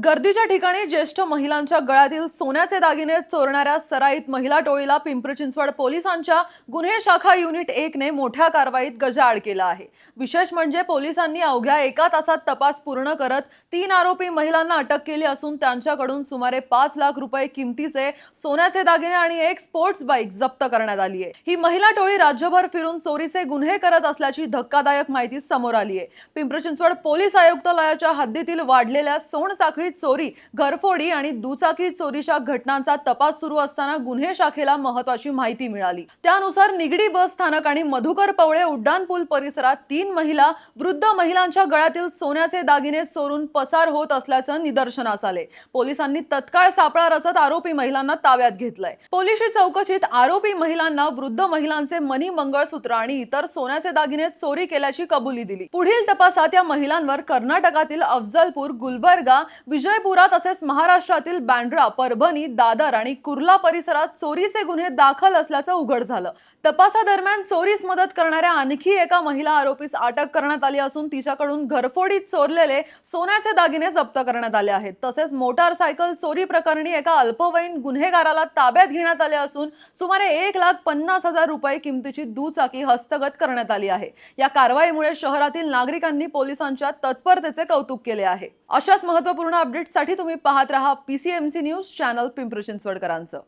गर्दीच्या ठिकाणी ज्येष्ठ महिलांच्या गळ्यातील सोन्याचे दागिने चोरणाऱ्या सराईत महिला टोळीला पिंपरी चिंचवड पोलिसांच्या गुन्हे शाखा युनिट 1 ने मोठ्या कारवाईत गजाआड केला आहे। विशेष म्हणजे पोलिसांनी अवघ्या 1 तासात तपास पूर्ण करत 3 आरोपी महिलांना अटक केली असून त्यांच्याकडून सुमारे 5 लाख रुपये किमतीचे सोन्याचे दागिने आणि एक स्पोर्ट्स बाईक जप्त करण्यात आली आहे। ही महिला टोळी राज्यभर फिरून चोरीचे गुन्हे करत असल्याची धक्कादायक माहिती समोर आली आहे। पिंपरी चिंचवड पोलीस आयुक्तालयाच्या हद्दीतील वाढलेल्या सोनसाखळी चोरी, घरफोडी आणि दुचाकी चोरीच्या घटनांचा तपास सुरू असताना गुन्हे शाखेला महत्त्वाची माहिती मिळाली। त्यानुसार निगडी बस स्थानक आणि मधुकर पवळे उड्डाणपूल परिसरात 3 महिला वृद्ध महिलांच्या गळ्यातील सोन्याचे दागिने चोरून पसार होत असल्याचं निदर्शनास आले। पोलिसांनी तत्काळ सापळा रचत आरोपी महिलांना ताब्यात घेतलंय। पोलिसी चौकशीत आरोपी महिलांना वृद्ध महिलांचे मणी, मंगळसूत्र आणि इतर सोन्याचे दागिने चोरी केल्याची कबुली दिली। पुढील तपासात या महिलांवर कर्नाटकातील अफजलपूर, गुलबर्गा, विजयपुरा तसेच महाराष्ट्रातील बँड्रा, परभणी, दादर आणि कुर्ला परिसरात चोरीचे गुन्हे दाखल असल्याचं उघड झालं। तपासादरम्यान चोरीस मदत करणाऱ्या आणखी एका महिला आरोपीस अटक करण्यात आली असून तिच्याकडून घरफोडीत चोरलेले सोन्याचे दागिने जप्त करण्यात आले आहेत। तसेच मोटारसायकल चोरी प्रकरणी एका अल्पवयीन गुन्हेगाराला ताब्यात घेण्यात आले असून सुमारे 1,50,000 रुपये किमतीची दुचाकी हस्तगत करण्यात आली आहे। या कारवाईमुळे शहरातील नागरिकांनी पोलिसांच्या तत्परतेचे कौतुक केले आहे। अशाच महत्त्वपूर्ण अपडेट्ससाठी तुम्ही पाहत रहा PCMC न्यूज चॅनल पिंपरी चिंचवडकरांचं।